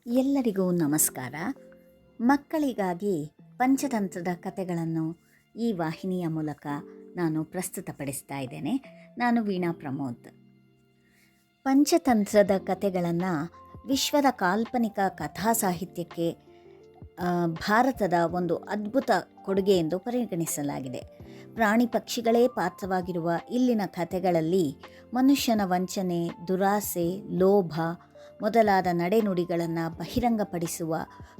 ಎಲ್ಲರಿಗೂ ನಮಸ್ಕಾರ. ಮಕ್ಕಳಿಗಾಗಿ ಪಂಚತಂತ್ರದ ಕಥೆಗಳನ್ನು ಈ ವಾಹಿನಿಯ ಮೂಲಕ ನಾನು ಪ್ರಸ್ತುತಪಡಿಸ್ತಾ ಇದ್ದೇನೆ. ನಾನು ವೀಣಾ ಪ್ರಮೋದ್. ಪಂಚತಂತ್ರದ ಕಥೆಗಳನ್ನು ವಿಶ್ವದ ಕಾಲ್ಪನಿಕ ಕಥಾ ಸಾಹಿತ್ಯಕ್ಕೆ ಭಾರತದ ಒಂದು ಅದ್ಭುತ ಕೊಡುಗೆ ಎಂದು ಪರಿಗಣಿಸಲಾಗಿದೆ. ಪ್ರಾಣಿ ಪಕ್ಷಿಗಳೇ ಪಾತ್ರವಾಗಿರುವ ಇಲ್ಲಿನ ಕಥೆಗಳಲ್ಲಿ ಮನುಷ್ಯನ ವಂಚನೆ, ದುರಾಸೆ, ಲೋಭ ಮೊದಲಾದ ನಡೆನುಡಿಗಳನ್ನು ಬಹಿರಂಗಪಡಿಸುವ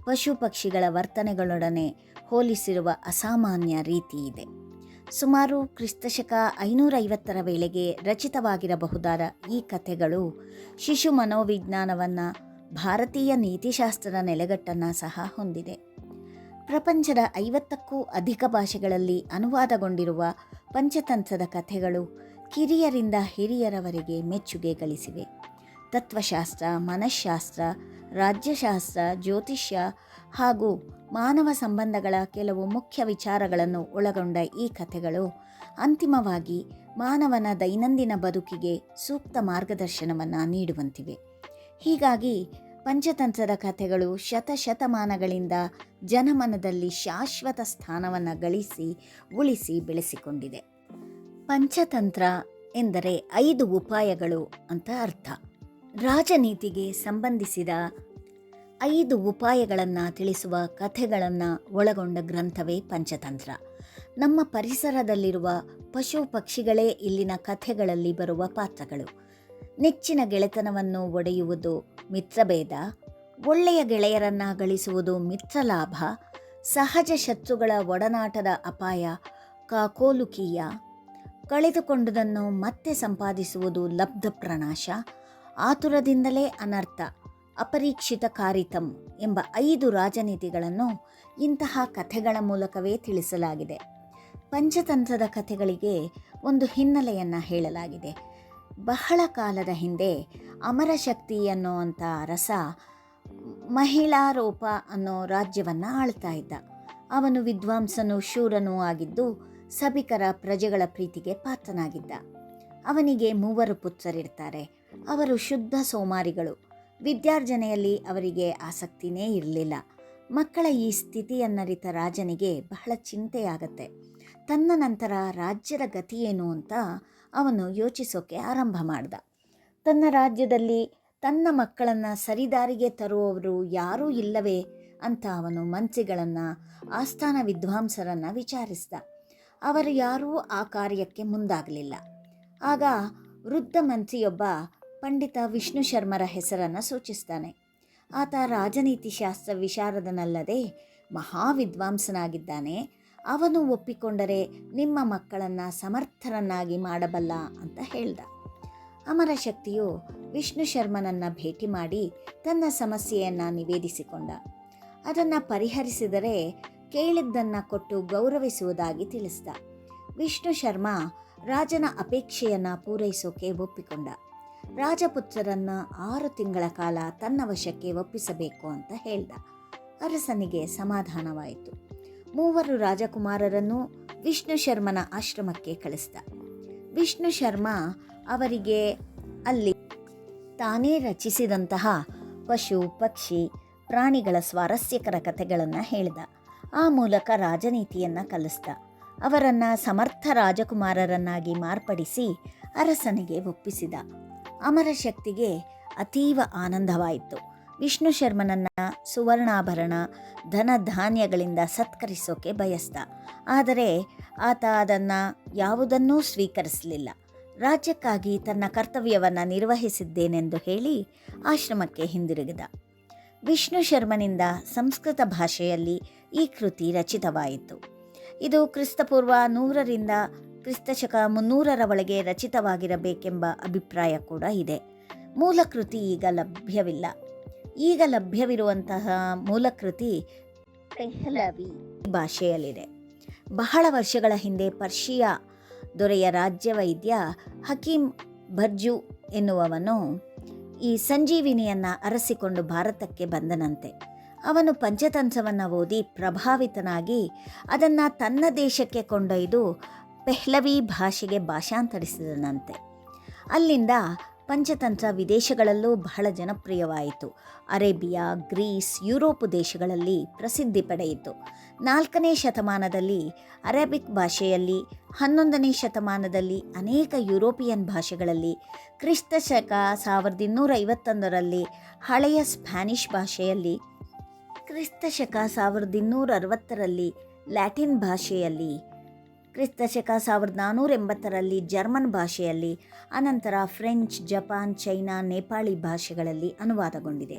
ಪಶು ಪಕ್ಷಿಗಳ ವರ್ತನೆಗಳೊಡನೆ ಹೋಲಿಸಿರುವ ಅಸಾಮಾನ್ಯ ರೀತಿ ಇದೆ. ಸುಮಾರು ಕ್ರಿಸ್ತಶಕ 550ರ ವೇಳೆಗೆ ರಚಿತವಾಗಿರಬಹುದಾದ ಈ ಕಥೆಗಳು ಶಿಶು ಮನೋವಿಜ್ಞಾನವನ್ನು, ಭಾರತೀಯ ನೀತಿಶಾಸ್ತ್ರದ ನೆಲೆಗಟ್ಟನ್ನು ಸಹ ಹೊಂದಿದೆ. ಪ್ರಪಂಚದ 50ಕ್ಕೂ ಅಧಿಕ ಭಾಷೆಗಳಲ್ಲಿ ಅನುವಾದಗೊಂಡಿರುವ ಪಂಚತಂತ್ರದ ಕಥೆಗಳು ಕಿರಿಯರಿಂದ ಹಿರಿಯರವರೆಗೆ ಮೆಚ್ಚುಗೆ ಗಳಿಸಿವೆ. ತತ್ವಶಾಸ್ತ್ರ, ಮನಃಶಾಸ್ತ್ರ, ರಾಜ್ಯಶಾಸ್ತ್ರ, ಜ್ಯೋತಿಷ್ಯ ಹಾಗೂ ಮಾನವ ಸಂಬಂಧಗಳ ಕೆಲವು ಮುಖ್ಯ ವಿಚಾರಗಳನ್ನು ಒಳಗೊಂಡ ಈ ಕಥೆಗಳು ಅಂತಿಮವಾಗಿ ಮಾನವನ ದೈನಂದಿನ ಬದುಕಿಗೆ ಸೂಕ್ತ ಮಾರ್ಗದರ್ಶನವನ್ನು ನೀಡುವಂತಿವೆ. ಹೀಗಾಗಿ ಪಂಚತಂತ್ರದ ಕಥೆಗಳು ಶತಶತಮಾನಗಳಿಂದ ಜನಮನದಲ್ಲಿ ಶಾಶ್ವತ ಸ್ಥಾನವನ್ನು ಗಳಿಸಿ ಉಳಿಸಿ ಬೆಳೆಸಿಕೊಂಡಿದೆ. ಪಂಚತಂತ್ರ ಎಂದರೆ 5 ಉಪಾಯಗಳು ಅಂತ ಅರ್ಥ. ರಾಜನೀತಿಗೆ ಸಂಬಂಧಿಸಿದ 5 ಉಪಾಯಗಳನ್ನು ತಿಳಿಸುವ ಕಥೆಗಳನ್ನು ಒಳಗೊಂಡ ಗ್ರಂಥವೇ ಪಂಚತಂತ್ರ. ನಮ್ಮ ಪರಿಸರದಲ್ಲಿರುವ ಪಶು ಪಕ್ಷಿಗಳೇ ಇಲ್ಲಿನ ಕಥೆಗಳಲ್ಲಿ ಬರುವ ಪಾತ್ರಗಳು. ನೆಚ್ಚಿನ ಗೆಳೆತನವನ್ನು ಒಡೆಯುವುದು ಮಿತ್ರಭೇದ, ಒಳ್ಳೆಯ ಗೆಳೆಯರನ್ನು ಗಳಿಸುವುದು ಮಿತ್ರಲಾಭ, ಸಹಜ ಶತ್ರುಗಳ ಒಡನಾಟದ ಅಪಾಯ ಕಾಕೋಲುಕೀಯ, ಕಳೆದುಕೊಂಡುದನ್ನು ಮತ್ತೆ ಸಂಪಾದಿಸುವುದು ಲಬ್ಧ ಪ್ರಣಾಶ, ಆತುರದಿಂದಲೇ ಅನರ್ಥ, ಅಪರೀಕ್ಷಿತ ಕಾರಿತಂ ಎಂಬ 5 ರಾಜನೀತಿಗಳನ್ನು ಇಂತಹ ಕಥೆಗಳ ಮೂಲಕವೇ ತಿಳಿಸಲಾಗಿದೆ. ಪಂಚತಂತ್ರದ ಕಥೆಗಳಿಗೆ ಒಂದು ಹಿನ್ನೆಲೆಯನ್ನು ಹೇಳಲಾಗಿದೆ. ಬಹಳ ಕಾಲದ ಹಿಂದೆ ಅಮರಶಕ್ತಿ ಅನ್ನೋವಂಥ ಅರಸ ಮಹಿಳಾರೋಪ ಅನ್ನೋ ರಾಜ್ಯವನ್ನು ಆಳ್ತಾ ಇದ್ದ. ಅವನು ವಿದ್ವಾಂಸನೂ ಶೂರನೂ ಆಗಿದ್ದು ಸಭಿಕರ ಪ್ರಜೆಗಳ ಪ್ರೀತಿಗೆ ಪಾತ್ರನಾಗಿದ್ದ. ಅವನಿಗೆ 3 ಪುತ್ರರಿರ್ತಾರೆ. ಅವರು ಶುದ್ಧ ಸೋಮಾರಿಗಳು. ವಿದ್ಯಾರ್ಜನೆಯಲ್ಲಿ ಅವರಿಗೆ ಆಸಕ್ತಿನೇ ಇರಲಿಲ್ಲ. ಮಕ್ಕಳ ಈ ಸ್ಥಿತಿಯನ್ನರಿತ ರಾಜನಿಗೆ ಬಹಳ ಚಿಂತೆಯಾಗತ್ತೆ. ತನ್ನ ನಂತರ ರಾಜ್ಯದ ಗತಿಯೇನು ಅಂತ ಅವನು ಯೋಚಿಸೋಕೆ ಆರಂಭ ಮಾಡ್ದ. ತನ್ನ ರಾಜ್ಯದಲ್ಲಿ ತನ್ನ ಮಕ್ಕಳನ್ನು ಸರಿದಾರಿಗೆ ತರುವವರು ಯಾರೂ ಇಲ್ಲವೇ ಅಂತ ಅವನು ಮಂತ್ರಿಗಳನ್ನು, ಆಸ್ಥಾನ ವಿದ್ವಾಂಸರನ್ನು ವಿಚಾರಿಸಿದ. ಅವರು ಯಾರೂ ಆ ಕಾರ್ಯಕ್ಕೆ ಮುಂದಾಗಲಿಲ್ಲ. ಆಗ ವೃದ್ಧ ಮಂತ್ರಿಯೊಬ್ಬ ಪಂಡಿತ ವಿಷ್ಣು ಶರ್ಮರ ಹೆಸರನ್ನು ಸೂಚಿಸ್ತಾನೆ. ಆತ ರಾಜನೀತಿ ಶಾಸ್ತ್ರ ವಿಶಾರದನಲ್ಲದೆ ಮಹಾವಿದ್ವಾಂಸನಾಗಿದ್ದಾನೆ. ಅವನು ಒಪ್ಪಿಕೊಂಡರೆ ನಿಮ್ಮ ಮಕ್ಕಳನ್ನು ಸಮರ್ಥರನ್ನಾಗಿ ಮಾಡಬಲ್ಲ ಅಂತ ಹೇಳ್ದ. ಅಮರಶಕ್ತಿಯು ವಿಷ್ಣು ಶರ್ಮನನ್ನು ಭೇಟಿ ಮಾಡಿ ತನ್ನ ಸಮಸ್ಯೆಯನ್ನು ನಿವೇದಿಸಿಕೊಂಡ. ಅದನ್ನು ಪರಿಹರಿಸಿದರೆ ಕೇಳಿದ್ದನ್ನು ಕೊಟ್ಟು ಗೌರವಿಸುವುದಾಗಿ ತಿಳಿಸಿದ. ವಿಷ್ಣು ಶರ್ಮ ರಾಜನ ಅಪೇಕ್ಷೆಯನ್ನು ಪೂರೈಸೋಕೆ ಒಪ್ಪಿಕೊಂಡ. ರಾಜಪುತ್ರರನ್ನು 6 ತಿಂಗಳ ಕಾಲ ತನ್ನ ವಶಕ್ಕೆ ಒಪ್ಪಿಸಬೇಕು ಅಂತ ಹೇಳ್ದ. ಅರಸನಿಗೆ ಸಮಾಧಾನವಾಯಿತು. 3 ರಾಜಕುಮಾರರನ್ನು ವಿಷ್ಣು ಶರ್ಮನ ಆಶ್ರಮಕ್ಕೆ ಕಳಿಸಿದ. ವಿಷ್ಣು ಶರ್ಮ ಅವರಿಗೆ ಅಲ್ಲಿ ತಾನೇ ರಚಿಸಿದಂತಹ ಪಶು ಪಕ್ಷಿ ಪ್ರಾಣಿಗಳ ಸ್ವಾರಸ್ಯಕರ ಕಥೆಗಳನ್ನು ಹೇಳಿದ. ಆ ಮೂಲಕ ರಾಜನೀತಿಯನ್ನು ಕಲಿಸಿದ. ಅವರನ್ನು ಸಮರ್ಥ ರಾಜಕುಮಾರರನ್ನಾಗಿ ಮಾರ್ಪಡಿಸಿ ಅರಸನಿಗೆ ಒಪ್ಪಿಸಿದ. ಅಮರಶಕ್ತಿಗೆ ಅತೀವ ಆನಂದವಾಯಿತು. ವಿಷ್ಣು ಶರ್ಮನನ್ನು ಸುವರ್ಣಾಭರಣ, ಧನ ಧಾನ್ಯಗಳಿಂದ ಸತ್ಕರಿಸೋಕೆ ಬಯಸ್ದ. ಆದರೆ ಆತ ಅದನ್ನು ಯಾವುದನ್ನೂ ಸ್ವೀಕರಿಸಲಿಲ್ಲ. ರಾಜ್ಯಕ್ಕಾಗಿ ತನ್ನ ಕರ್ತವ್ಯವನ್ನು ನಿರ್ವಹಿಸಿದ್ದೇನೆಂದು ಹೇಳಿ ಆಶ್ರಮಕ್ಕೆ ಹಿಂದಿರುಗಿದ. ವಿಷ್ಣು ಶರ್ಮನಿಂದ ಸಂಸ್ಕೃತ ಭಾಷೆಯಲ್ಲಿ ಈ ಕೃತಿ ರಚಿತವಾಯಿತು. ಇದು ಕ್ರಿಸ್ತಪೂರ್ವ 100ರಿಂದ ಕ್ರಿಸ್ತಶಕ 300ರ ಒಳಗೆ ರಚಿತವಾಗಿರಬೇಕೆಂಬ ಅಭಿಪ್ರಾಯ ಕೂಡ ಇದೆ. ಮೂಲಕೃತಿ ಈಗ ಲಭ್ಯವಿಲ್ಲ. ಈಗ ಲಭ್ಯವಿರುವಂತಹ ಮೂಲಕೃತಿ ಪೆಹ್ಲವಿ ಭಾಷೆಯಲ್ಲಿದೆ. ಬಹಳ ವರ್ಷಗಳ ಹಿಂದೆ ಪರ್ಷಿಯಾ ದೊರೆಯ ರಾಜ್ಯ ವೈದ್ಯ ಹಕೀಮ್ ಬರ್ಜು ಎನ್ನುವವನು ಈ ಸಂಜೀವಿನಿಯನ್ನು ಅರಸಿಕೊಂಡು ಭಾರತಕ್ಕೆ ಬಂದನಂತೆ. ಅವನು ಪಂಚತಂತ್ರವನ್ನು ಓದಿ ಪ್ರಭಾವಿತನಾಗಿ ಅದನ್ನು ತನ್ನ ದೇಶಕ್ಕೆ ಕೊಂಡೊಯ್ದು ಪೆಹ್ಲವಿ ಭಾಷೆಗೆ ಭಾಷಾಂತರಿಸಿದನಂತೆ. ಅಲ್ಲಿಂದ ಪಂಚತಂತ್ರ ವಿದೇಶಗಳಲ್ಲೂ ಬಹಳ ಜನಪ್ರಿಯವಾಯಿತು. ಅರೇಬಿಯಾ, ಗ್ರೀಸ್, ಯುರೋಪ್ ದೇಶಗಳಲ್ಲಿ ಪ್ರಸಿದ್ಧಿ ಪಡೆಯಿತು. 4ನೇ ಶತಮಾನದಲ್ಲಿ ಅರೇಬಿಕ್ ಭಾಷೆಯಲ್ಲಿ, 11ನೇ ಶತಮಾನದಲ್ಲಿ ಅನೇಕ ಯುರೋಪಿಯನ್ ಭಾಷೆಗಳಲ್ಲಿ, ಕ್ರಿಸ್ತ ಶಕ 1251ರಲ್ಲಿ ಹಳೆಯ ಸ್ಪ್ಯಾನಿಷ್ ಭಾಷೆಯಲ್ಲಿ, ಕ್ರಿಸ್ತ ಶಕ 1260ರಲ್ಲಿ ಲ್ಯಾಟಿನ್ ಭಾಷೆಯಲ್ಲಿ, ಕ್ರಿಸ್ತ ಶಕ 1480ರಲ್ಲಿ ಜರ್ಮನ್ ಭಾಷೆಯಲ್ಲಿ, ಅನಂತರ ಫ್ರೆಂಚ್, ಜಪಾನ್, ಚೈನಾ, ನೇಪಾಳಿ ಭಾಷೆಗಳಲ್ಲಿ ಅನುವಾದಗೊಂಡಿದೆ.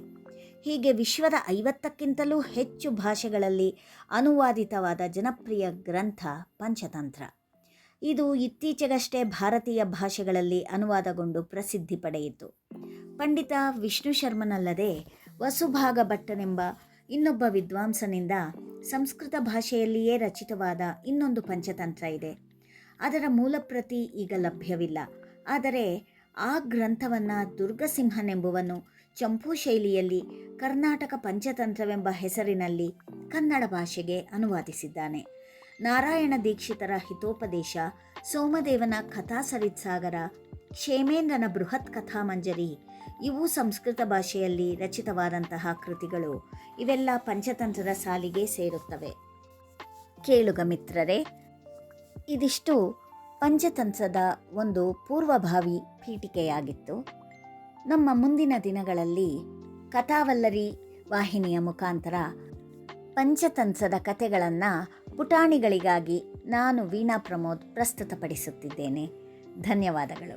ಹೀಗೆ ವಿಶ್ವದ 50ಕ್ಕಿಂತಲೂ ಹೆಚ್ಚು ಭಾಷೆಗಳಲ್ಲಿ ಅನುವಾದಿತವಾದ ಜನಪ್ರಿಯ ಗ್ರಂಥ ಪಂಚತಂತ್ರ. ಇದು ಇತ್ತೀಚೆಗಷ್ಟೇ ಭಾರತೀಯ ಭಾಷೆಗಳಲ್ಲಿ ಅನುವಾದಗೊಂಡು ಪ್ರಸಿದ್ಧಿ ಪಡೆಯಿತು. ಪಂಡಿತ ವಿಷ್ಣು ಶರ್ಮನಲ್ಲದೆ ವಸುಭಾಗ ಭಟ್ಟನೆಂಬ ಇನ್ನೊಬ್ಬ ವಿದ್ವಾಂಸನಿಂದ ಸಂಸ್ಕೃತ ಭಾಷೆಯಲ್ಲಿಯೇ ರಚಿತವಾದ ಇನ್ನೊಂದು ಪಂಚತಂತ್ರ ಇದೆ. ಅದರ ಮೂಲಪ್ರತಿ ಈಗ ಲಭ್ಯವಿಲ್ಲ. ಆದರೆ ಆ ಗ್ರಂಥವನ್ನು ದುರ್ಗಸಿಂಹನೆಂಬುವನು ಚಂಪೂ ಶೈಲಿಯಲ್ಲಿ ಕರ್ನಾಟಕ ಪಂಚತಂತ್ರವೆಂಬ ಹೆಸರಿನಲ್ಲಿ ಕನ್ನಡ ಭಾಷೆಗೆ ಅನುವಾದಿಸಿದ್ದಾನೆ. ನಾರಾಯಣ ದೀಕ್ಷಿತರ ಹಿತೋಪದೇಶ, ಸೋಮದೇವನ ಕಥಾಸರಿತ್ಸಾಗರ, ಕ್ಷೇಮೇಂದ್ರನ ಬೃಹತ್ ಕಥಾಮಂಜರಿ ಇವು ಸಂಸ್ಕೃತ ಭಾಷೆಯಲ್ಲಿ ರಚಿತವಾದಂತಹ ಕೃತಿಗಳು. ಇವೆಲ್ಲ ಪಂಚತಂತ್ರದ ಸಾಲಿಗೆ ಸೇರುತ್ತವೆ. ಕೇಳುಗ ಮಿತ್ರರೇ, ಇದಿಷ್ಟು ಪಂಚತಂತ್ರದ ಒಂದು ಪೂರ್ವಭಾವಿ ಪೀಠಿಕೆಯಾಗಿತ್ತು. ನಮ್ಮ ಮುಂದಿನ ದಿನಗಳಲ್ಲಿ ಕಥಾವಲ್ಲರಿ ವಾಹಿನಿಯ ಮುಖಾಂತರ ಪಂಚತಂತ್ರದ ಕಥೆಗಳನ್ನು ಪುಟಾಣಿಗಳಿಗಾಗಿ ನಾನು ವೀಣಾ ಪ್ರಮೋದ್ ಪ್ರಸ್ತುತಪಡಿಸುತ್ತಿದ್ದೇನೆ. ಧನ್ಯವಾದಗಳು.